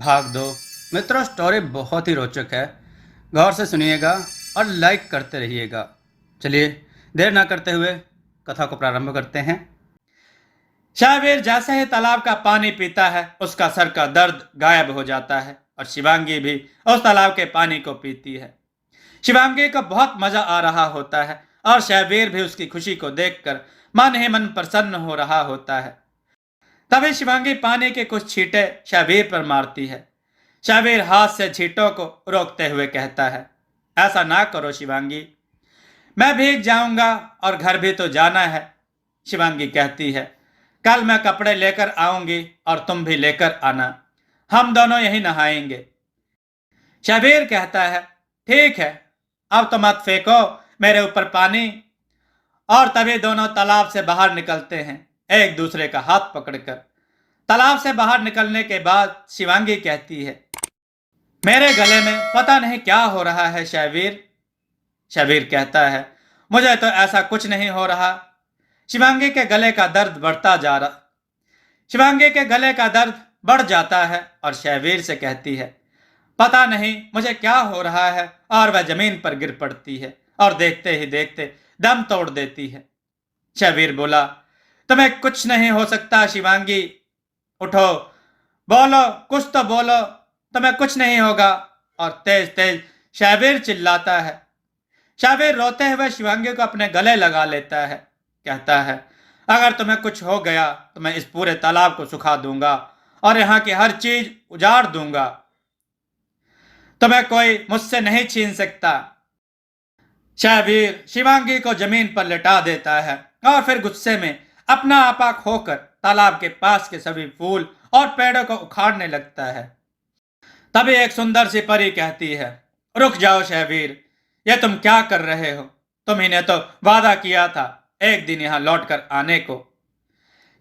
भाग दो। मित्रों, स्टोरी बहुत ही रोचक है। गौर से सुनिएगा और लाइक करते रहिएगा। चलिए, देर ना करते हुए कथा को प्रारंभ करते हैं। शाहवीर जैसे ही तालाब का पानी पीता है, उसका सर का दर्द गायब हो जाता है और शिवांगी भी उस तालाब के पानी को पीती है। शिवांगी को बहुत मजा आ रहा होता है और शाहवीर भी उसकी खुशी को देखकर मन ही मन प्रसन्न हो रहा होता है। तभी शिवांगी पानी के कुछ छींटे शाहवीर पर मारती है। शाहवीर हाथ से छींटों को रोकते हुए कहता है, ऐसा ना करो शिवांगी, मैं भीग जाऊंगा और घर भी तो जाना है। शिवांगी कहती है, कल मैं कपड़े लेकर आऊंगी और तुम भी लेकर आना, हम दोनों यहीं नहाएंगे। शाहवीर कहता है, ठीक है, अब तो मत फेंको मेरे ऊपर पानी। और तभी दोनों तालाब से बाहर निकलते हैं, एक दूसरे का हाथ पकड़कर। तालाब से बाहर निकलने के बाद शिवांगी कहती है, मेरे गले में पता नहीं क्या हो रहा है शाहवीर। शाहवीर कहता है, मुझे तो ऐसा कुछ नहीं हो रहा। शिवांगी के गले का दर्द बढ़ता जा रहा शिवांगी के गले का दर्द बढ़ जाता है और शाहवीर से कहती है, पता नहीं मुझे क्या हो रहा है। और वह जमीन पर गिर पड़ती है और देखते ही देखते दम तोड़ देती है। शाहवीर बोला, तुम्हें कुछ नहीं हो सकता शिवांगी, उठो, बोलो, कुछ तो बोलो, तुम्हें कुछ नहीं होगा। और तेज तेज शाहवीर चिल्लाता है। शाहवीर रोते हुए शिवांगी को अपने गले लगा लेता है। कहता है, अगर तुम्हें कुछ हो गया तो मैं इस पूरे तालाब को सुखा दूंगा और यहाँ की हर चीज उजाड़ दूंगा। तुम्हें कोई मुझसे नहीं छीन सकता। शाहवीर शिवांगी को जमीन पर लेटा देता है और फिर गुस्से में अपना आपा खोकर तालाब के पास के सभी फूल और पेड़ों को उखाड़ने लगता है। तभी एक सुंदर सी परी कहती है, रुक जाओ शाहवीर, ये तुम क्या कर रहे हो? तुम्ही ने तो वादा किया था एक दिन यहाँ लौट कर आने को।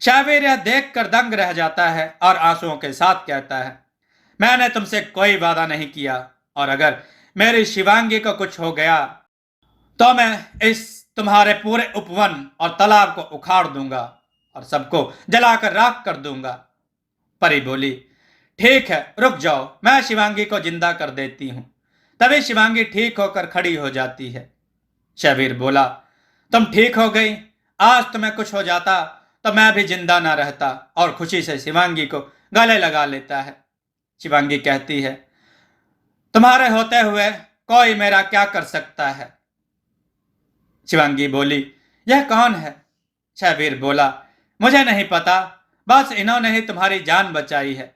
शाहवीर यह देखकर दंग रह जाता है और आंसुओं के साथ कहता है, मैंने तुमसे कोई वादा नहीं किया, और अगर मेरी शिवांगी को कुछ हो गया तो मैं इस तुम्हारे पूरे उपवन और तालाब को उखाड़ दूंगा और सबको जलाकर राख कर दूंगा। परी बोली, ठीक है, रुक जाओ, मैं शिवांगी को जिंदा कर देती हूं। तभी शिवांगी ठीक होकर खड़ी हो जाती है। शाहवीर बोला, तुम ठीक हो गई, आज तुम्हें कुछ हो जाता तो मैं भी जिंदा ना रहता। और खुशी से शिवांगी को गले लगा लेता है। शिवांगी कहती है, तुम्हारे होते हुए कोई मेरा क्या कर सकता है? शिवांगी बोली, यह कौन है? शाहवीर बोला, मुझे नहीं पता, बस इन्होंने ही तुम्हारी जान बचाई है।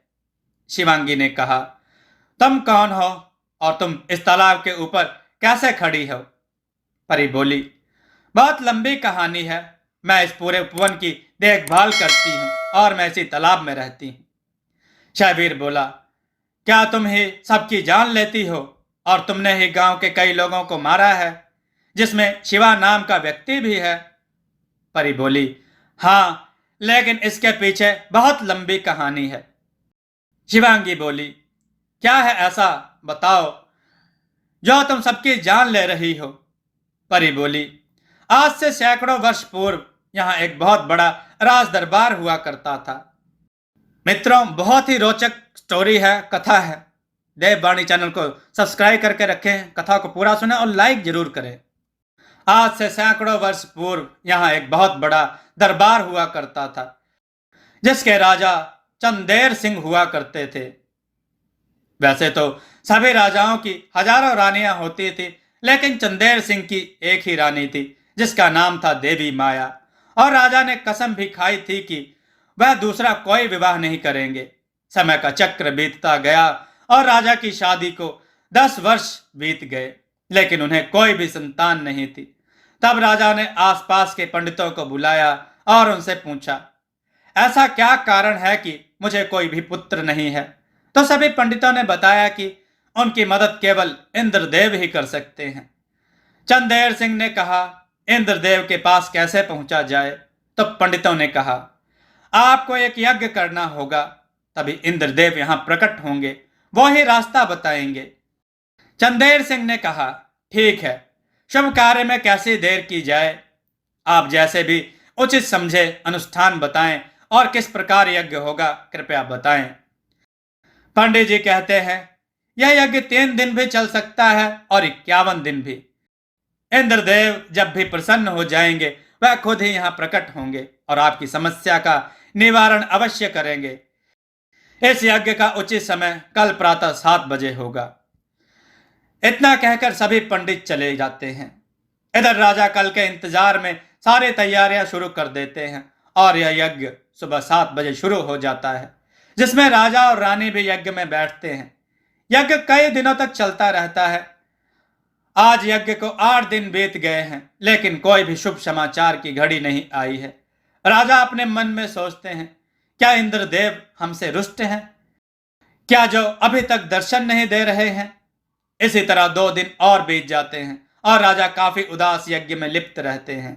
शिवांगी ने कहा, तुम कौन हो और तुम इस तालाब के ऊपर कैसे खड़ी हो? परी बोली, बहुत लंबी कहानी है, मैं इस पूरे उपवन की देखभाल करती हूँ और मैं इसी तालाब में रहती हूँ। शाहवीर बोला, क्या तुम ही सबकी जान लेती हो और तुमने ही गांव के कई लोगों को मारा है, जिसमें शिवा नाम का व्यक्ति भी है? परी बोली, हाँ, लेकिन इसके पीछे बहुत लंबी कहानी है। शिवांगी बोली, क्या है ऐसा, बताओ, जो तुम सबकी जान ले रही हो? परी बोली, आज से सैकड़ों वर्ष पूर्व यहाँ एक बहुत बड़ा राज दरबार हुआ करता था। मित्रों, बहुत ही रोचक स्टोरी है, कथा है। देववाणी चैनल को सब्सक्राइब करके रखें, कथा को पूरा सुने और लाइक जरूर करें। आज से सैकड़ों वर्ष पूर्व यहाँ एक बहुत बड़ा दरबार हुआ करता था, जिसके राजा चंदेर सिंह हुआ करते थे। वैसे तो सभी राजाओं की हजारों रानियां होती थी, लेकिन चंदेर सिंह की एक ही रानी थी, जिसका नाम था देवी माया। और राजा ने कसम भी खाई थी कि वह दूसरा कोई विवाह नहीं करेंगे। समय का चक्र बीतता गया और राजा की शादी को 10 वर्ष बीत गए, लेकिन उन्हें कोई भी संतान नहीं थी। तब राजा ने आसपास के पंडितों को बुलाया और उनसे पूछा, ऐसा क्या कारण है कि मुझे कोई भी पुत्र नहीं है? तो सभी पंडितों ने बताया कि उनकी मदद केवल इंद्रदेव ही कर सकते हैं। चंदेर सिंह ने कहा, इंद्रदेव के पास कैसे पहुंचा जाए? तो पंडितों ने कहा, आपको एक यज्ञ करना होगा, तभी इंद्रदेव यहां प्रकट होंगे, वो ही रास्ता बताएंगे। चंदेर सिंह ने कहा, ठीक है, शुभ कार्य में कैसी देर की जाए, आप जैसे भी उचित समझे अनुष्ठान बताएं और किस प्रकार यज्ञ होगा कृपया बताएं। पंडित जी कहते हैं, यह यज्ञ 3 दिन भी चल सकता है और 51 दिन भी। इंद्रदेव जब भी प्रसन्न हो जाएंगे वह खुद ही यहाँ प्रकट होंगे और आपकी समस्या का निवारण अवश्य करेंगे। इस यज्ञ का उचित समय कल प्रातः 7 बजे होगा। इतना कहकर सभी पंडित चले जाते हैं। इधर राजा कल के इंतजार में सारी तैयारियां शुरू कर देते हैं और यह यज्ञ सुबह 7 बजे शुरू हो जाता है, जिसमें राजा और रानी भी यज्ञ में बैठते हैं। यज्ञ कई दिनों तक चलता रहता है। आज यज्ञ को 8 दिन बीत गए हैं, लेकिन कोई भी शुभ समाचार की घड़ी नहीं आई है। राजा अपने मन में सोचते हैं, क्या इंद्रदेव हमसे रुष्ट हैं? क्या जो अभी तक दर्शन नहीं दे रहे हैं? इसी तरह 2 दिन और बीत जाते हैं और राजा काफी उदास यज्ञ में लिप्त रहते हैं।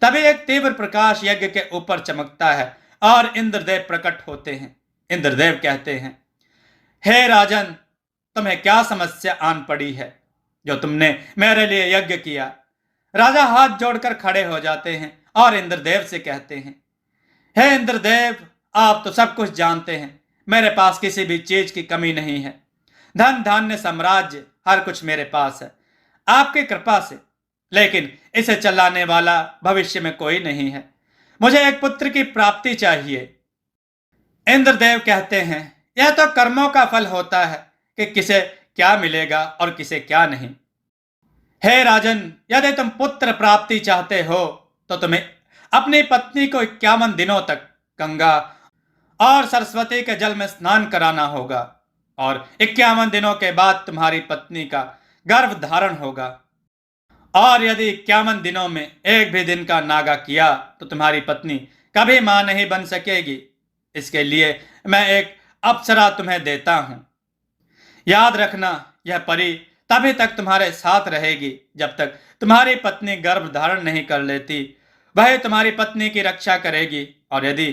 तभी एक तीव्र प्रकाश यज्ञ के ऊपर चमकता है और इंद्रदेव प्रकट होते हैं। इंद्रदेव कहते हैं, हे राजन, तुम्हें क्या समस्या आन पड़ी है जो तुमने मेरे लिए यज्ञ किया? राजा हाथ जोड़कर खड़े हो जाते हैं और इंद्रदेव से कहते हैं, हे इंद्रदेव, आप तो सब कुछ जानते हैं। मेरे पास किसी भी चीज की कमी नहीं है। धन धान्य साम्राज्य हर कुछ मेरे पास है आपकी कृपा से, लेकिन इसे चलाने वाला भविष्य में कोई नहीं है। मुझे एक पुत्र की प्राप्ति चाहिए। इंद्रदेव कहते हैं, यह तो कर्मों का फल होता है कि किसे क्या मिलेगा और किसे क्या नहीं। हे राजन, यदि तुम पुत्र प्राप्ति चाहते हो तो तुम्हें अपनी पत्नी को 51 दिनों तक गंगा और सरस्वती के जल में स्नान कराना होगा और 51 दिनों के बाद तुम्हारी पत्नी का गर्भ धारण होगा। और यदि 51 दिनों में एक भी दिन का नागा किया तो तुम्हारी पत्नी कभी मां नहीं बन सकेगी। इसके लिए मैं एक अप्सरा तुम्हें देता हूं। याद रखना, यह परी तभी तक तुम्हारे साथ रहेगी जब तक तुम्हारी पत्नी गर्भ धारण नहीं कर लेती। वह तुम्हारी पत्नी की रक्षा करेगी और यदि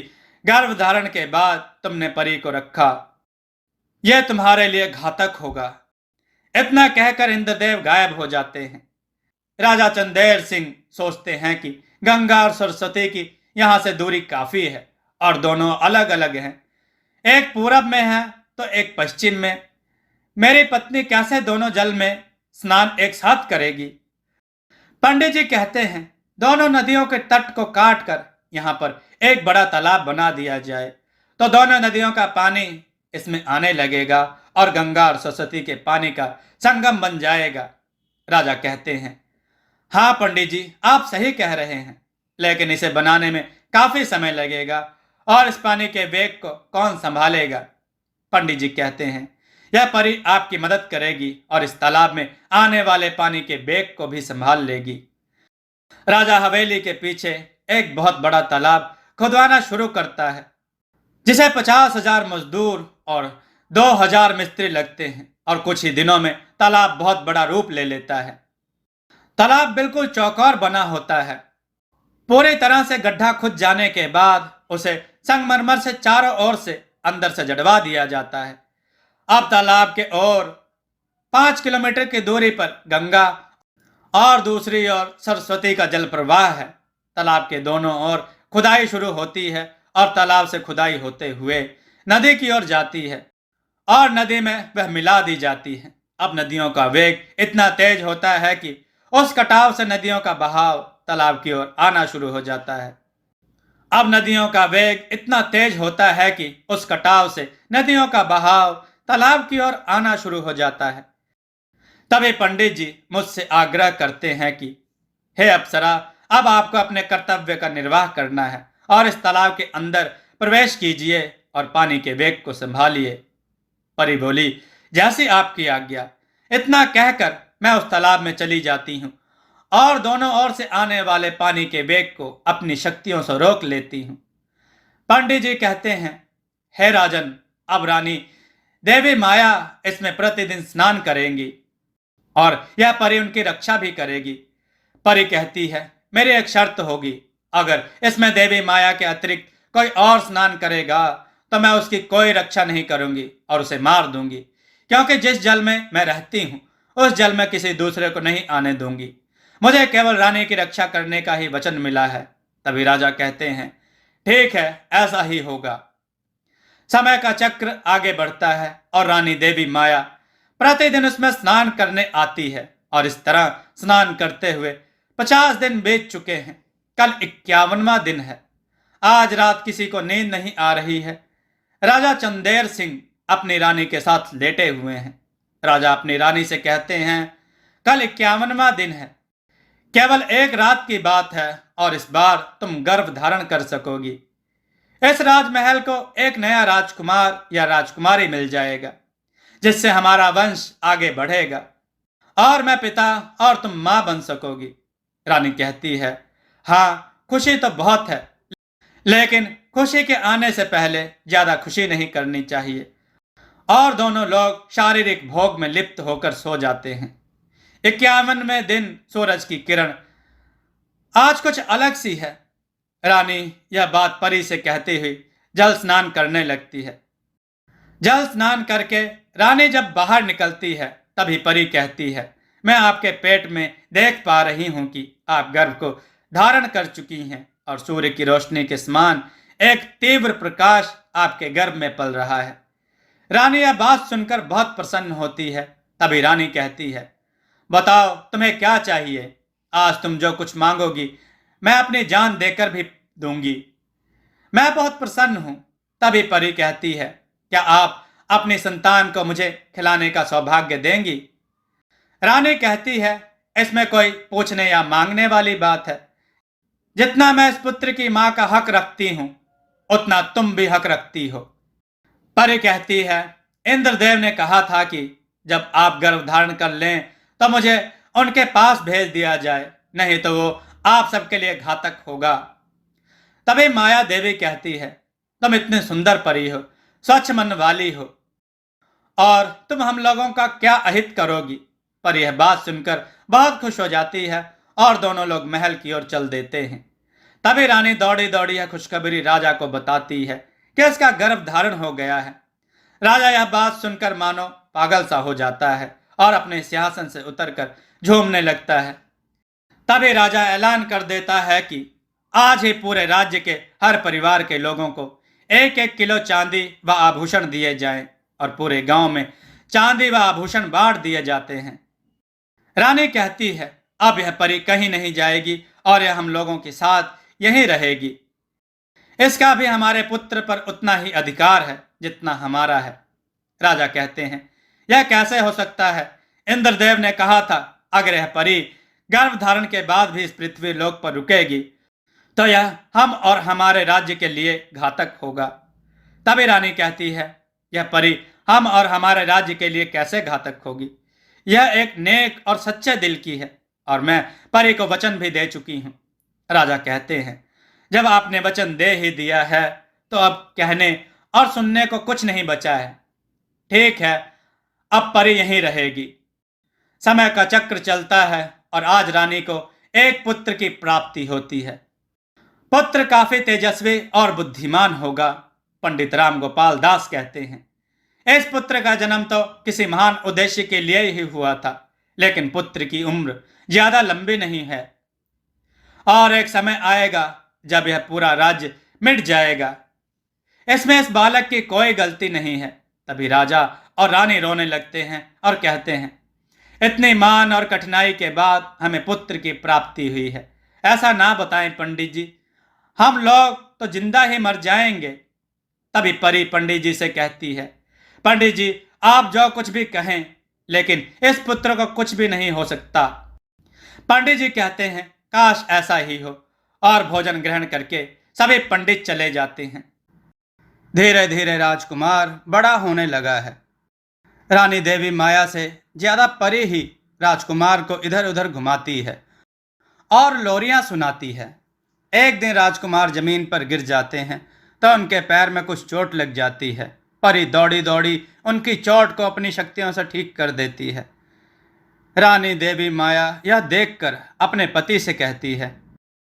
गर्भ धारण के बाद तुमने परी को रखा, यह तुम्हारे लिए घातक होगा। इतना कहकर इंद्रदेव गायब हो जाते हैं। राजा चंदेर सिंह सोचते हैं कि गंगा और सरस्वती की यहां से दूरी काफी है और दोनों अलग अलग हैं। एक पूरब में है तो एक पश्चिम में। मेरी पत्नी कैसे दोनों जल में स्नान एक साथ करेगी? पंडित जी कहते हैं, दोनों नदियों के तट को काट कर यहाँ पर एक बड़ा तालाब बना दिया जाए तो दोनों नदियों का पानी इसमें आने लगेगा और गंगा और सरस्वती के पानी का संगम बन जाएगा। राजा कहते हैं, हाँ पंडित जी, आप सही कह रहे हैं, लेकिन इसे बनाने में काफी समय लगेगा और इस पानी के वेग को कौन संभालेगा? पंडित जी कहते हैं, यह परी आपकी मदद करेगी और इस तालाब में आने वाले पानी के वेग को भी संभाल लेगी। राजा हवेली के पीछे एक बहुत बड़ा तालाब खुदवाना शुरू करता है, जिसे 50,000 मजदूर और 2,000 मिस्त्री लगते हैं और कुछ ही दिनों में तालाब बहुत बड़ा रूप ले लेता है। तालाब बिल्कुल चौकोर बना होता है। पूरी तरह से गड्ढा खुद जाने के बाद उसे संगमरमर से चारों ओर से अंदर से जड़वा दिया जाता है। अब तालाब के ओर 5 किलोमीटर की दूरी पर गंगा और दूसरी ओर सरस्वती का जल प्रवाह है। तालाब के दोनों ओर खुदाई शुरू होती है और तालाब से खुदाई होते हुए नदी की ओर जाती है और नदी में वह मिला दी जाती है। अब नदियों का वेग इतना तेज होता है कि उस कटाव से नदियों का बहाव तालाब की ओर आना शुरू हो जाता है। अब नदियों का वेग इतना तेज होता है कि उस कटाव से नदियों का बहाव तालाब की ओर आना शुरू हो जाता है। तभी पंडित जी मुझसे आग्रह करते हैं कि हे अप्सरा, अब आपको अपने कर्तव्य का निर्वाह करना है और इस तालाब के अंदर प्रवेश कीजिए और पानी के वेग को संभालिए। परी बोली, जैसी आपकी आज्ञा। इतना कहकर मैं उस तालाब में चली जाती हूँ और दोनों ओर से आने वाले पानी के वेग को अपनी शक्तियों से रोक लेती हूँ। पंडित जी कहते हैं, हे राजन, अब रानी देवी माया इसमें प्रतिदिन स्नान करेंगी और यह परी उनकी रक्षा भी करेगी। परी कहती है, मेरी एक शर्त होगी, अगर इसमें देवी माया के अतिरिक्त कोई और स्नान करेगा तो मैं उसकी कोई रक्षा नहीं करूंगी और उसे मार दूंगी, क्योंकि जिस जल में मैं रहती हूँ उस जल में किसी दूसरे को नहीं आने दूंगी। मुझे केवल रानी की रक्षा करने का ही वचन मिला है। तभी राजा कहते हैं, ठीक है, ऐसा ही होगा। समय का चक्र आगे बढ़ता है और रानी देवी माया प्रतिदिन उसमें स्नान करने आती है और इस तरह स्नान करते हुए 50 दिन बीत चुके हैं। कल 51वां दिन है। आज रात किसी को नींद नहीं आ रही है। राजा चंदेर सिंह अपनी रानी के साथ लेटे हुए हैं। राजा अपनी रानी से कहते हैं, कल 51वां दिन है, केवल एक रात की बात है और इस बार तुम गर्भ धारण कर सकोगी। इस राजमहल को एक नया राजकुमार या राजकुमारी मिल जाएगा जिससे हमारा वंश आगे बढ़ेगा और मैं पिता और तुम मां बन सकोगी। रानी कहती है, हाँ खुशी तो बहुत है, लेकिन खुशी के आने से पहले ज्यादा खुशी नहीं करनी चाहिए। और दोनों लोग शारीरिक भोग में लिप्त होकर सो जाते हैं। 51वें दिन सूरज की किरण आज कुछ अलग सी है। रानी यह बात परी से कहती हुई जल स्नान करने लगती है। जल स्नान करके रानी जब बाहर निकलती है तभी परी कहती है, मैं आपके पेट में देख पा रही हूं कि आप गर्भ को धारण कर चुकी हैं और सूर्य की रोशनी के समान एक तीव्र प्रकाश आपके गर्भ में पल रहा है। रानी यह बात सुनकर बहुत प्रसन्न होती है। तभी रानी कहती है, बताओ तुम्हें क्या चाहिए। आज तुम जो कुछ मांगोगी मैं अपनी जान देकर भी दूंगी। मैं बहुत प्रसन्न हूं। तभी परी कहती है, क्या आप अपनी संतान को मुझे खिलाने का सौभाग्य देंगी। रानी कहती है, इसमें कोई पूछने या मांगने वाली बात है। जितना मैं इस पुत्र की मां का हक रखती हूं उतना तुम भी हक रखती हो। परी कहती है, इंद्रदेव ने कहा था कि जब आप गर्भ धारण कर लें तो मुझे उनके पास भेज दिया जाए, नहीं तो वो आप सबके लिए घातक होगा। तभी माया देवी कहती है, तुम इतनी सुंदर परी हो, स्वच्छ मन वाली हो, और तुम हम लोगों का क्या अहित करोगी। पर यह बात सुनकर बहुत खुश हो जाती है और दोनों लोग महल की ओर चल देते हैं। तभी रानी दौड़ी दौड़ी यह खुशखबरी राजा को बताती है कि इसका गर्भ धारण हो गया है। राजा यह बात सुनकर मानो पागल सा हो जाता है और अपने सिंहासन से उतरकर झूमने लगता है। तभी राजा ऐलान कर देता है कि आज ही पूरे राज्य के हर परिवार के लोगों को 1-1 किलो चांदी व आभूषण दिए जाएं और पूरे गांव में चांदी व आभूषण बांट दिए जाते हैं। रानी कहती है, अब यह परी कहीं नहीं जाएगी और यह हम लोगों के साथ यहीं रहेगी। इसका भी हमारे पुत्र पर उतना ही अधिकार है जितना हमारा है। राजा कहते हैं, यह कैसे हो सकता है। इंद्रदेव ने कहा था अगर यह परी गर्भ धारण के बाद भी इस पृथ्वी लोक पर रुकेगी तो यह हम और हमारे राज्य के लिए घातक होगा। तभी रानी कहती है, यह परी हम और हमारे राज्य के लिए कैसे घातक होगी। यह एक नेक और सच्चे दिल की है और मैं परी को वचन भी दे चुकी हूं। राजा कहते हैं, जब आपने वचन दे ही दिया है तो अब कहने और सुनने को कुछ नहीं बचा है। ठीक है, अब परी यहीं रहेगी। समय का चक्र चलता है और आज रानी को एक पुत्र की प्राप्ति होती है। पुत्र काफी तेजस्वी और बुद्धिमान होगा। पंडित राम गोपाल दास कहते हैं, इस पुत्र का जन्म तो किसी महान उद्देश्य के लिए ही हुआ था, लेकिन पुत्र की उम्र ज्यादा लंबी नहीं है और एक समय आएगा जब यह पूरा राज्य मिट जाएगा। इसमें इस बालक की कोई गलती नहीं है। तभी राजा और रानी रोने लगते हैं और कहते हैं, इतनी मान और कठिनाई के बाद हमें पुत्र की प्राप्ति हुई है। ऐसा ना बताएं पंडित जी, हम लोग तो जिंदा ही मर जाएंगे। तभी परी पंडित जी से कहती है, पंडित जी आप जो कुछ भी कहें, लेकिन इस पुत्र को कुछ भी नहीं हो सकता। पंडित जी कहते हैं, काश ऐसा ही हो, और भोजन ग्रहण करके सभी पंडित चले जाते हैं। धीरे धीरे राजकुमार बड़ा होने लगा है। रानी देवी माया से ज्यादा परी ही राजकुमार को इधर उधर घुमाती है और लोरियां सुनाती है। एक दिन राजकुमार जमीन पर गिर जाते हैं तो उनके पैर में कुछ चोट लग जाती है। परी दौड़ी दौड़ी उनकी चोट को अपनी शक्तियों से ठीक कर देती है। रानी देवी माया यह देखकर अपने पति से कहती है,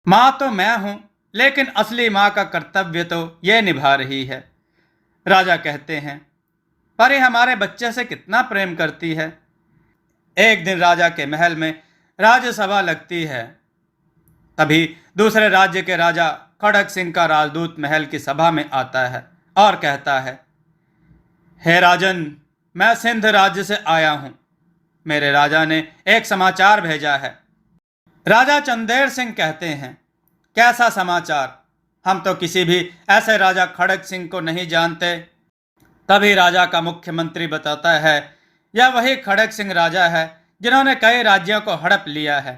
माँ तो मैं हूं, लेकिन असली माँ का कर्तव्य तो यह निभा रही है। राजा कहते हैं, परी हमारे बच्चे से कितना प्रेम करती है। एक दिन राजा के महल में राज्यसभा लगती है। तभी दूसरे राज्य के राजा खड़क सिंह का राजदूत महल की सभा में आता है और कहता है, हे राजन, मैं सिंध राज्य से आया हूं। मेरे राजा ने एक समाचार भेजा है। राजा चंदेर सिंह कहते हैं, कैसा समाचार? हम तो किसी भी ऐसे राजा खड़ग सिंह को नहीं जानते। तभी राजा का मुख्यमंत्री बताता है, यह वही खड़ग सिंह राजा है जिन्होंने कई राज्यों को हड़प लिया है।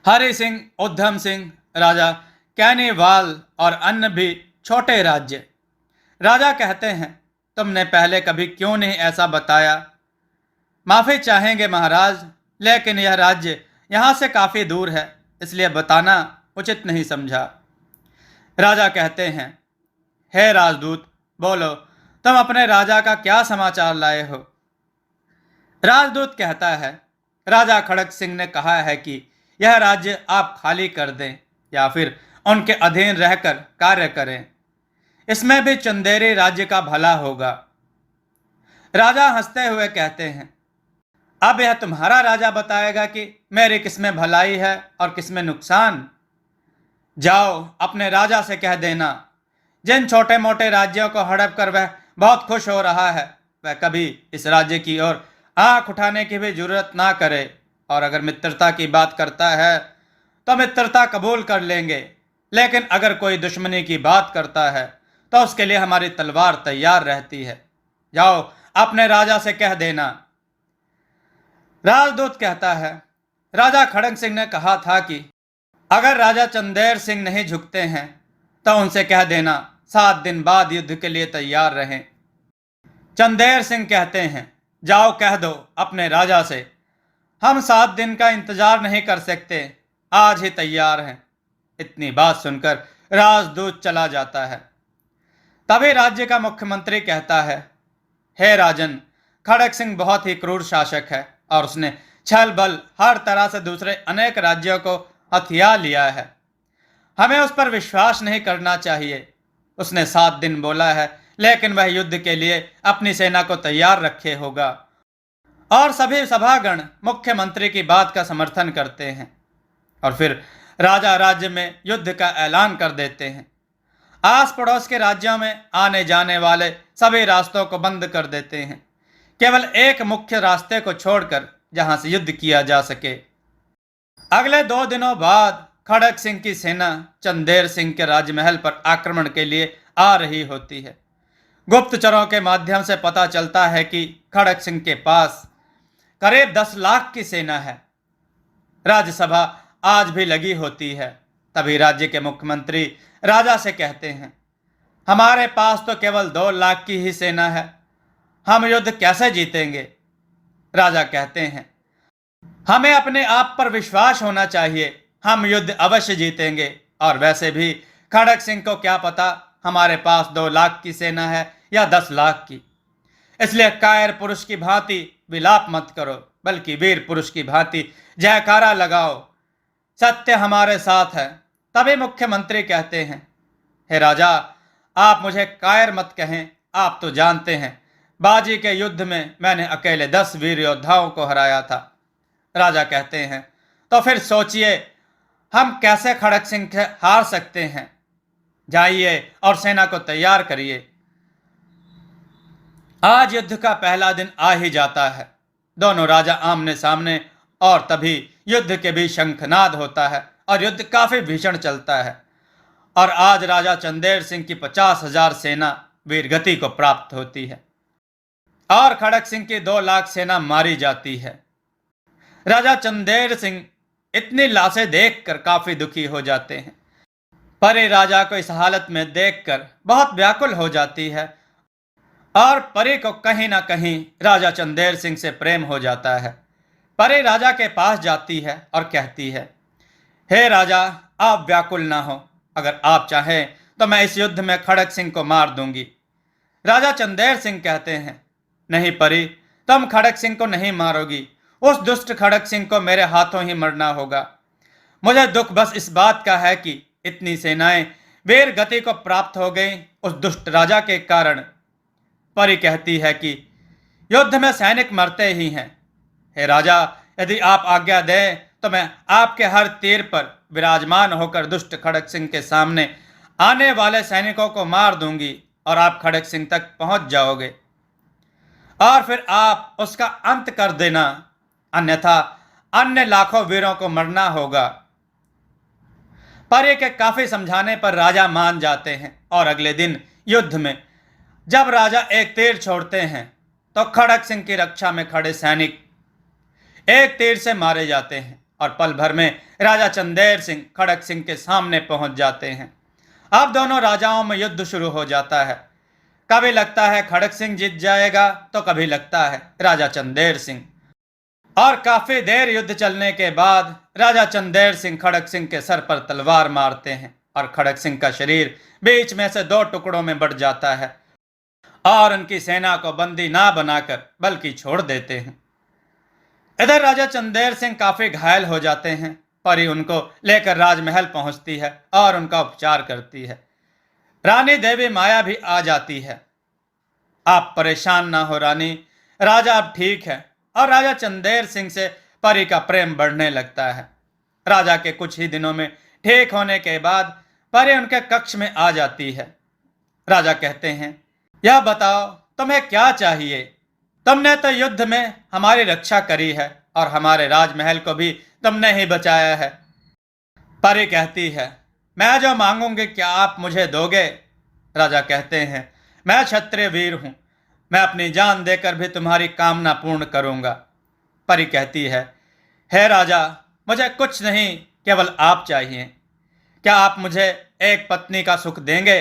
हरि सिंह, उद्धम सिंह, राजा कैनीवाल और अन्य भी छोटे राज्य। राजा कहते हैं, तुमने पहले कभी क्यों नहीं ऐसा बताया? माफी चाहेंगे महाराज, लेकिन यह राज्य यहाँ से काफी दूर है, इसलिए बताना उचित नहीं समझा। राजा कहते हैं, हे राजदूत, बोलो, तुम अपने राजा का क्या समाचार लाए हो? राजदूत कहता है, राजा खड़ग सिंह ने कहा है कि यह राज्य आप खाली कर दें या फिर उनके अधीन रहकर कार्य करें। इसमें भी चंदेरी राज्य का भला होगा। राजा हंसते हुए कहते हैं, अब यह तुम्हारा राजा बताएगा कि मेरी किसमें भलाई है और किसमें नुकसान। जाओ, अपने राजा से कह देना, जिन छोटे मोटे राज्यों को हड़प कर वह बहुत खुश हो रहा है, वह कभी इस राज्य की ओर आंख उठाने की भी जरूरत ना करे, और अगर मित्रता की बात करता है तो मित्रता कबूल कर लेंगे, लेकिन अगर कोई दुश्मनी की बात करता है तो उसके लिए हमारी तलवार तैयार रहती है। जाओ, अपने राजा से कह देना। राजदूत कहता है, राजा खड़ग सिंह ने कहा था कि अगर राजा चंदेर सिंह नहीं झुकते हैं तो उनसे कह देना 7 दिन बाद युद्ध के लिए तैयार रहें। चंदेर सिंह कहते हैं, जाओ कह दो अपने राजा से, हम 7 दिन का इंतजार नहीं कर सकते, आज ही तैयार हैं। इतनी बात सुनकर राजदूत चला जाता है। तभी राज्य का मुख्यमंत्री कहता है, हे राजन, खड़ग सिंह बहुत ही क्रूर शासक है और उसने छल बल हर तरह से दूसरे अनेक राज्यों को हथिया लिया है। हमें उस पर विश्वास नहीं करना चाहिए। उसने 7 दिन बोला है, लेकिन वह युद्ध के लिए अपनी सेना को तैयार रखे होगा। और सभी सभागण मुख्यमंत्री की बात का समर्थन करते हैं और फिर राजा राज्य में युद्ध का ऐलान कर देते हैं। आस पड़ोस के राज्यों में आने जाने वाले सभी रास्तों को बंद कर देते हैं, केवल एक मुख्य रास्ते को छोड़कर जहां से युद्ध किया जा सके। अगले 2 दिनों बाद खड़ग सिंह की सेना चंदेर सिंह के राजमहल पर आक्रमण के लिए आ रही होती है। गुप्तचरों के माध्यम से पता चलता है कि खड़ग सिंह के पास करीब 10 लाख की सेना है। राज्यसभा आज भी लगी होती है। तभी राज्य के मुख्यमंत्री राजा से कहते हैं, हमारे पास तो केवल 2 लाख की ही सेना है, हम युद्ध कैसे जीतेंगे? राजा कहते हैं, हमें अपने आप पर विश्वास होना चाहिए, हम युद्ध अवश्य जीतेंगे। और वैसे भी खड़ग सिंह को क्या पता हमारे पास 2 लाख की सेना है या 10 लाख की। इसलिए कायर पुरुष की भांति विलाप मत करो, बल्कि वीर पुरुष की भांति जयकारा लगाओ, सत्य हमारे साथ है। तभी मुख्यमंत्री कहते हैं, हे राजा, आप मुझे कायर मत कहें, आप तो जानते हैं बाजी के युद्ध में मैंने अकेले 10 वीर योद्धाओं को हराया था। राजा कहते हैं, तो फिर सोचिए हम कैसे खड़ग सिंह से हार सकते हैं। जाइए और सेना को तैयार करिए, आज युद्ध का पहला दिन आ ही जाता है। दोनों राजा आमने सामने और तभी युद्ध के भी शंखनाद होता है और युद्ध काफी भीषण चलता है। और आज राजा चंदेर सिंह की 50,000 सेना वीरगति को प्राप्त होती है और खड़ग सिंह की 2 लाख सेना मारी जाती है। राजा चंदेर सिंह इतनी लाशें देखकर काफी दुखी हो जाते हैं। परी राजा को इस हालत में देखकर बहुत व्याकुल हो जाती है और परी को कहीं ना कहीं राजा चंदेर सिंह से प्रेम हो जाता है। परी राजा के पास जाती है और कहती है, हे राजा, आप व्याकुल ना हो, अगर आप चाहें तो मैं इस युद्ध में खड़ग सिंह को मार दूंगी। राजा चंदेर सिंह कहते हैं, नहीं परी, तुम खड़ग सिंह को नहीं मारोगी, उस दुष्ट खड़ग सिंह को मेरे हाथों ही मरना होगा। मुझे दुख बस इस बात का है कि इतनी सेनाएं वीर गति को प्राप्त हो गई उस दुष्ट राजा के कारण। परी कहती है कि युद्ध में सैनिक मरते ही हैं। हे राजा, यदि आप आज्ञा दें तो मैं आपके हर तीर पर विराजमान होकर दुष्ट खड़ग सिंह के सामने आने वाले सैनिकों को मार दूंगी और आप खड़क सिंह तक पहुंच जाओगे और फिर आप उसका अंत कर देना, अन्यथा अन्य लाखों वीरों को मरना होगा। परी के काफी समझाने पर राजा मान जाते हैं और अगले दिन युद्ध में जब राजा एक तीर छोड़ते हैं तो खड़क सिंह की रक्षा में खड़े सैनिक एक तीर से मारे जाते हैं और पल भर में राजा चंदेर सिंह खड़क सिंह के सामने पहुंच जाते हैं। अब दोनों राजाओं में युद्ध शुरू हो जाता है। कभी लगता है खड़क सिंह जीत जाएगा तो कभी लगता है राजा चंदेर सिंह, और काफी देर युद्ध चलने के बाद राजा चंदेर सिंह खड़क सिंह के सर पर तलवार मारते हैं और खड़क सिंह का शरीर बीच में से दो टुकड़ों में बढ़ जाता है और उनकी सेना को बंदी ना बनाकर बल्कि छोड़ देते हैं। इधर राजा चंदेर सिंह काफी घायल हो जाते हैं। परी उनको लेकर राजमहल पहुंचती है और उनका उपचार करती है। रानी देवी माया भी आ जाती है। आप परेशान ना हो रानी, राजा अब ठीक है। और राजा चंदेर सिंह से परी का प्रेम बढ़ने लगता है। राजा के कुछ ही दिनों में ठीक होने के बाद परी उनके कक्ष में आ जाती है। राजा कहते हैं, यह बताओ तुम्हें क्या चाहिए? तुमने तो युद्ध में हमारी रक्षा करी है और हमारे राजमहल को भी तुमने ही बचाया है। परी कहती है, मैं जो मांगूंगी क्या आप मुझे दोगे? राजा कहते हैं, मैं क्षत्रिय वीर हूं, मैं अपनी जान देकर भी तुम्हारी कामना पूर्ण करूंगा। परी कहती है, हे राजा, मुझे कुछ नहीं, केवल आप चाहिए। क्या आप मुझे एक पत्नी का सुख देंगे?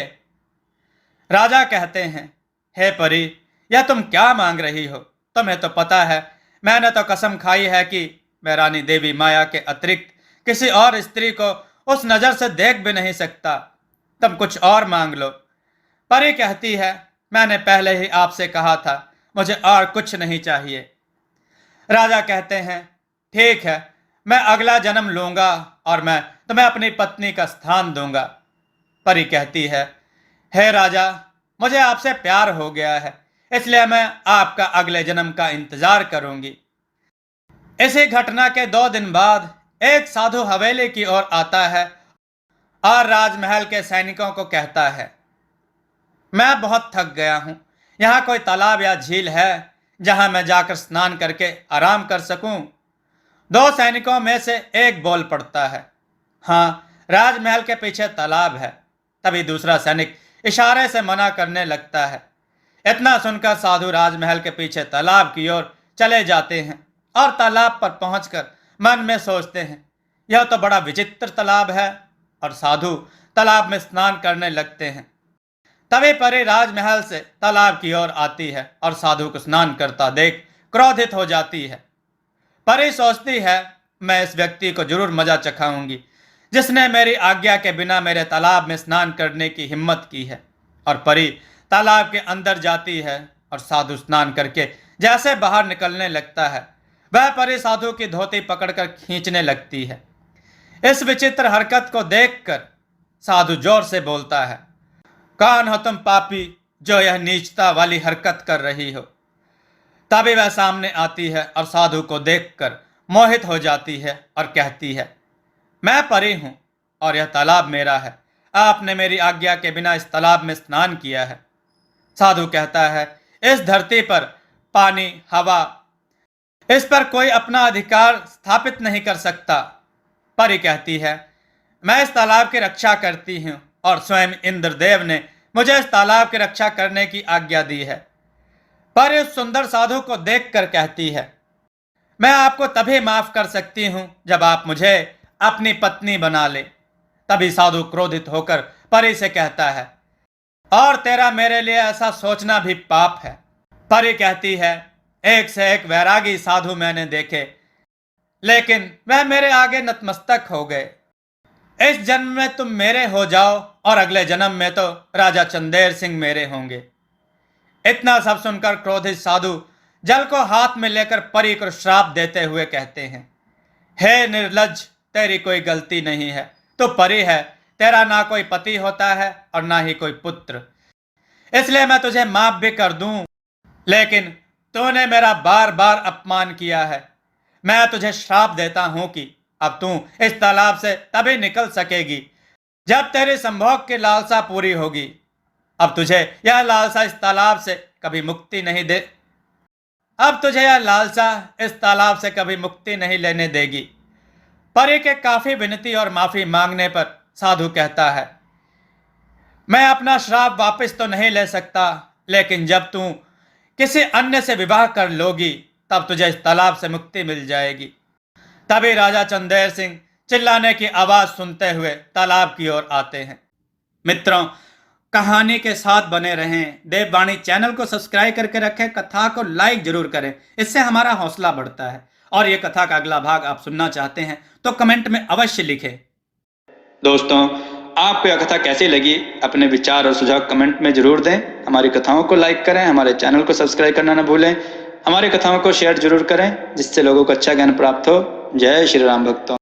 राजा कहते हैं, हे परी, यह तुम क्या मांग रही हो? तुम्हें तो पता है मैंने तो कसम खाई है कि मैं रानी देवी माया के अतिरिक्त किसी और स्त्री को उस नजर से देख भी नहीं सकता। तुम कुछ और मांग लो। परी कहती है, मैंने पहले ही आपसे कहा था मुझे और कुछ नहीं चाहिए। राजा कहते हैं, ठीक है, मैं अगला जन्म लूंगा और मैं तुम्हें अपनी पत्नी का स्थान दूंगा। परी कहती है, हे राजा, मुझे आपसे प्यार हो गया है, इसलिए मैं आपका अगले जन्म का इंतजार करूंगी। इसी घटना के 2 दिन बाद एक साधु हवेली की ओर आता है और राजमहल के सैनिकों को कहता है, मैं बहुत थक गया हूं। यहाँ कोई तालाब या झील है जहां मैं जाकर स्नान करके आराम कर सकूं? 2 सैनिकों में से एक बोल पड़ता है, हाँ, राजमहल के पीछे तालाब है। तभी दूसरा सैनिक इशारे से मना करने लगता है। इतना सुनकर साधु राजमहल के पीछे तालाब की ओर चले जाते हैं और तालाब पर पहुंचकर मन में सोचते हैं, यह तो बड़ा विचित्र तालाब है, और साधु तालाब में स्नान करने लगते हैं। तभी परी राजमहल से तालाब की ओर आती है और साधु को स्नान करता देख क्रोधित हो जाती है। परी सोचती है, मैं इस व्यक्ति को जरूर मजा चखाऊंगी जिसने मेरी आज्ञा के बिना मेरे तालाब में स्नान करने की हिम्मत की है। और परी तालाब के अंदर जाती है और साधु स्नान करके जैसे बाहर निकलने लगता है, वह परी साधु की धोती पकड़कर खींचने लगती है। इस विचित्र हरकत को देखकर साधु जोर से बोलता है, कौन हो तुम पापी जो यह नीचता वाली हरकत कर रही हो? तभी वह सामने आती है और साधु को देखकर मोहित हो जाती है और कहती है, मैं परी हूं और यह तालाब मेरा है। आपने मेरी आज्ञा के बिना इस तालाब में स्नान किया है। साधु कहता है, इस धरती पर पानी, हवा, इस पर कोई अपना अधिकार स्थापित नहीं कर सकता। परी कहती है, मैं इस तालाब की रक्षा करती हूँ और स्वयं इंद्रदेव ने मुझे इस तालाब की रक्षा करने की आज्ञा दी है। परी उस सुंदर साधु को देखकर कहती है, मैं आपको तभी माफ कर सकती हूँ जब आप मुझे अपनी पत्नी बना ले। तभी साधु क्रोधित होकर परी से कहता है, और तेरा मेरे लिए ऐसा सोचना भी पाप है। परी कहती है, एक से एक वैरागी साधु मैंने देखे, लेकिन वह मेरे आगे नतमस्तक हो गए। इस जन्म में तुम मेरे हो जाओ और अगले जन्म में तो राजा चंदेर सिंह मेरे होंगे। इतना सब सुनकर क्रोधित साधु जल को हाथ में लेकर परी को श्राप देते हुए कहते हैं, हे निर्लज्ज, तेरी कोई गलती नहीं है, तू परी है, तेरा ना कोई पति होता है और ना ही कोई पुत्र, इसलिए मैं तुझे माफ भी कर दूं, लेकिन तूने मेरा बार बार अपमान किया है। मैं तुझे श्राप देता हूं कि अब तू इस तालाब से तभी निकल सकेगी जब तेरी संभोग की लालसा पूरी होगी। अब तुझे यह लालसा इस तालाब से कभी मुक्ति नहीं दे अब तुझे यह लालसा इस तालाब से कभी मुक्ति नहीं लेने देगी। परी के काफी विनती और माफी मांगने पर साधु कहता है, मैं अपना श्राप वापस तो नहीं ले सकता, लेकिन जब तू किसी अन्य से विवाह कर लोगी तब तुझे इस तालाब से मुक्ति मिल जाएगी। तभी राजा चंदेर सिंह चिल्लाने की आवाज सुनते हुए तालाब की ओर आते हैं। मित्रों, कहानी के साथ बने रहें। देववाणी चैनल को सब्सक्राइब करके रखें, कथा को लाइक जरूर करें, इससे हमारा हौसला बढ़ता है। और ये कथा का अगला भाग आप सुनना चाहते हैं तो कमेंट में अवश्य लिखें। दोस्तों, आपको यह कथा कैसी लगी अपने विचार और सुझाव कमेंट में जरूर दें। हमारी कथाओं को लाइक करें, हमारे चैनल को सब्सक्राइब करना न भूलें, हमारी कथाओं को शेयर जरूर करें जिससे लोगों को अच्छा ज्ञान प्राप्त हो। जय श्री राम भक्तों।